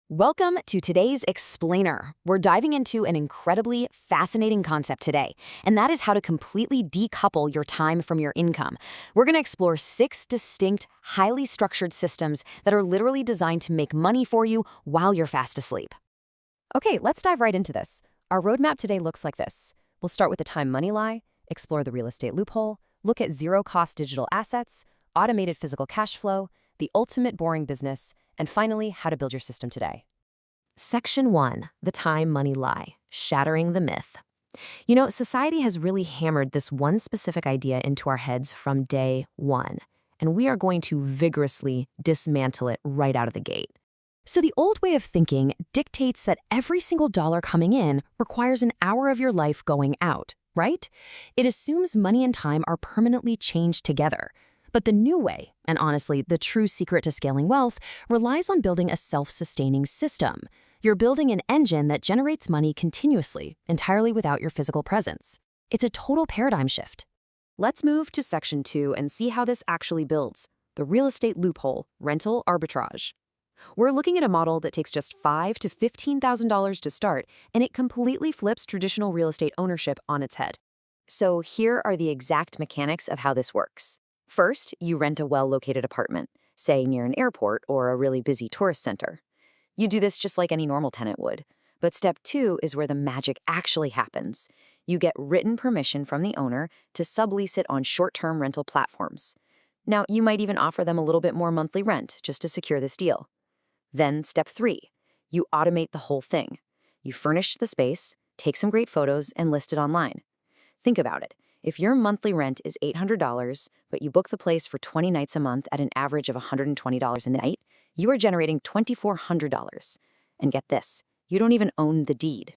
Welcome to today's Explainer. We're diving into an incredibly fascinating concept today, and that is how to completely decouple your time from your income. We're going to explore 6 distinct, highly structured systems that are literally designed to make money for you while you're fast asleep. Okay, let's dive right into this. Our roadmap today looks like this. We'll start with the time money lie, explore the real estate loophole, look at zero-cost digital assets, automated physical cash flow, the ultimate boring business, and finally, how to build your system today. Section 1, the time money lie, shattering the myth. Society has really hammered this one specific idea into our heads from day one, and we are going to vigorously dismantle it right out of the gate. So the old way of thinking dictates that every single dollar coming in requires an hour of your life going out, right? It assumes money and time are permanently changed together. But the new way, and honestly, the true secret to scaling wealth, relies on building a self-sustaining system. You're building an engine that generates money continuously, entirely without your physical presence. It's a total paradigm shift. Let's move to Section 2 and see how this actually builds. The real estate loophole, rental arbitrage. We're looking at a model that takes just $5,000 to $15,000 to start, and it completely flips traditional real estate ownership on its head. So here are the exact mechanics of how this works. First, you rent a well-located apartment, say near an airport or a really busy tourist center. You do this just like any normal tenant would. But step 2 is where the magic actually happens. You get written permission from the owner to sublease it on short-term rental platforms. Now, you might even offer them a little bit more monthly rent just to secure this deal. Then step 3, you automate the whole thing. You furnish the space, take some great photos, and list it online. Think about it. If your monthly rent is $800, but you book the place for 20 nights a month at an average of $120 a night, you are generating $2,400. And get this, you don't even own the deed.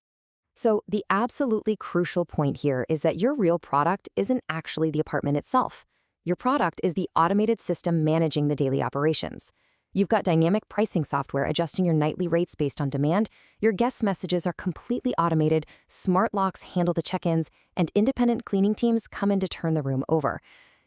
So the absolutely crucial point here is that your real product isn't actually the apartment itself. Your product is the automated system managing the daily operations. You've got dynamic pricing software adjusting your nightly rates based on demand, your guest messages are completely automated, smart locks handle the check-ins, and independent cleaning teams come in to turn the room over.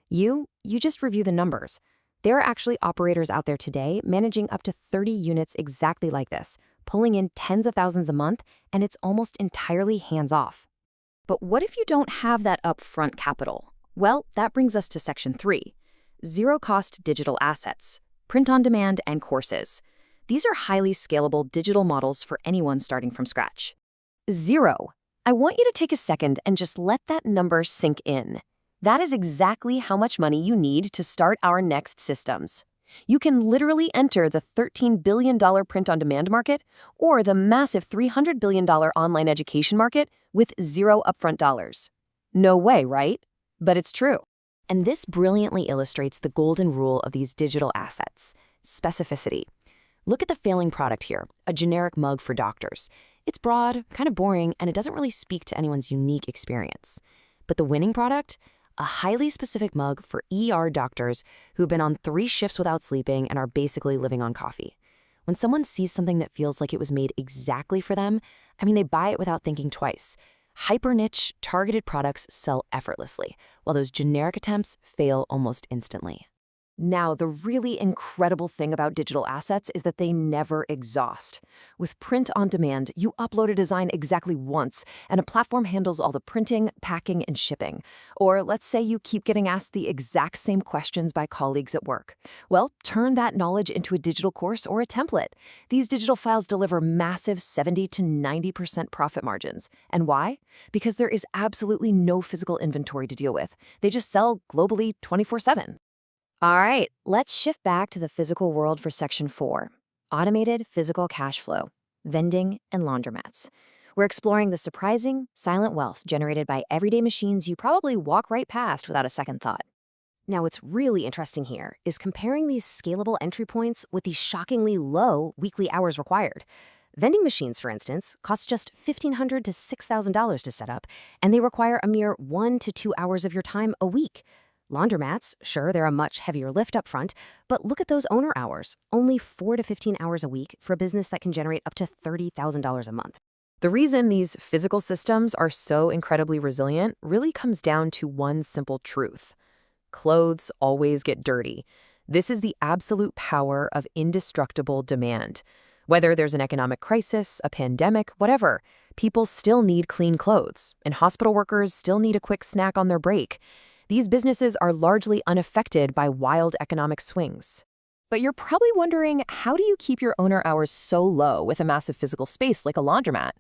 You just review the numbers. There are actually operators out there today managing up to 30 units exactly like this, pulling in tens of thousands a month, and it's almost entirely hands-off. But what if you don't have that upfront capital? Well, that brings us to Section 3, zero-cost digital assets. Print on demand, and courses. These are highly scalable digital models for anyone starting from scratch. 0. I want you to take a second and just let that number sink in. That is exactly how much money you need to start our next systems. You can literally enter the $13 billion print-on-demand market or the massive $300 billion online education market with 0 upfront dollars. No way, right? But it's true. And this brilliantly illustrates the golden rule of these digital assets: specificity. Look at the failing product here, a generic mug for doctors. It's broad, kind of boring, and it doesn't really speak to anyone's unique experience. But the winning product? A highly specific mug for ER doctors who've been on 3 shifts without sleeping and are basically living on coffee. When someone sees something that feels like it was made exactly for them, they buy it without thinking twice. Hyper-niche, targeted products sell effortlessly, while those generic attempts fail almost instantly. Now, the really incredible thing about digital assets is that they never exhaust. With print on demand, you upload a design exactly once, and a platform handles all the printing, packing, and shipping. Or let's say you keep getting asked the exact same questions by colleagues at work. Well, turn that knowledge into a digital course or a template. These digital files deliver massive 70 to 90% profit margins. And why? Because there is absolutely no physical inventory to deal with. They just sell globally 24/7. All right, let's shift back to the physical world for Section 4, automated physical cash flow, vending, and laundromats. We're exploring the surprising, silent wealth generated by everyday machines you probably walk right past without a second thought. Now, what's really interesting here is comparing these scalable entry points with these shockingly low weekly hours required. Vending machines, for instance, cost just $1,500 to $6,000 to set up, and they require a mere 1 to 2 hours of your time a week. Laundromats, sure, they're a much heavier lift up front, but look at those owner hours, only 4 to 15 hours a week for a business that can generate up to $30,000 a month. The reason these physical systems are so incredibly resilient really comes down to one simple truth. Clothes always get dirty. This is the absolute power of indestructible demand. Whether there's an economic crisis, a pandemic, whatever, people still need clean clothes, and hospital workers still need a quick snack on their break. These businesses are largely unaffected by wild economic swings. But you're probably wondering, how do you keep your owner hours so low with a massive physical space like a laundromat?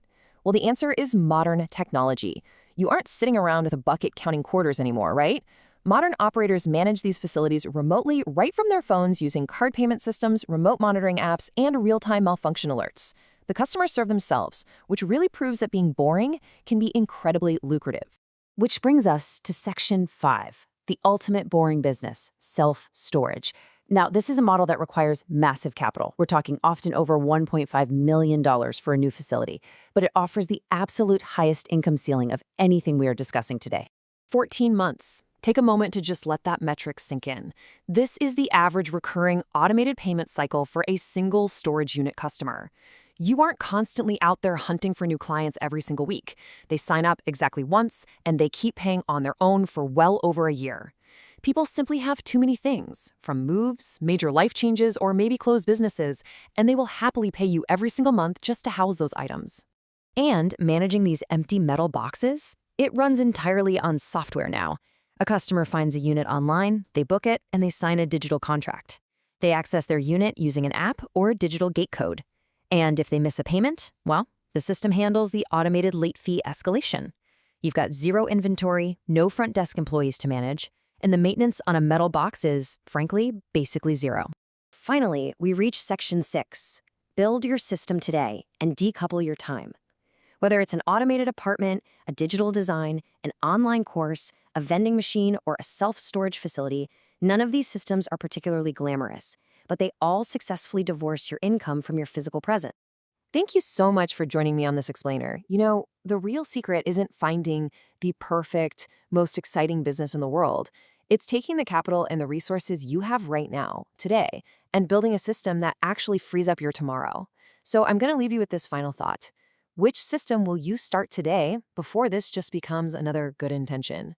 Well, the answer is modern technology. You aren't sitting around with a bucket counting quarters anymore, right? Modern operators manage these facilities remotely right from their phones using card payment systems, remote monitoring apps, and real-time malfunction alerts. The customers serve themselves, which really proves that being boring can be incredibly lucrative. Which brings us to Section 5, the ultimate boring business, self-storage. Now, this is a model that requires massive capital. We're talking often over $1.5 million for a new facility, but it offers the absolute highest income ceiling of anything we are discussing today. 14 months. Take a moment to just let that metric sink in. This is the average recurring automated payment cycle for a single storage unit customer. You aren't constantly out there hunting for new clients every single week. They sign up exactly once, and they keep paying on their own for well over a year. People simply have too many things, from moves, major life changes, or maybe closed businesses, and they will happily pay you every single month just to house those items. And managing these empty metal boxes, it runs entirely on software now. A customer finds a unit online, they book it, and they sign a digital contract. They access their unit using an app or a digital gate code. And if they miss a payment, well, the system handles the automated late fee escalation. You've got zero inventory, no front desk employees to manage, and the maintenance on a metal box is, frankly, basically zero. Finally, we reach Section 6. Build your system today and decouple your time. Whether it's an automated apartment, a digital design, an online course, a vending machine, or a self-storage facility, none of these systems are particularly glamorous, but they all successfully divorce your income from your physical presence. Thank you so much for joining me on this explainer. You know, the real secret isn't finding the perfect, most exciting business in the world. It's taking the capital and the resources you have right now, today, and building a system that actually frees up your tomorrow. So I'm going to leave you with this final thought. Which system will you start today before this just becomes another good intention?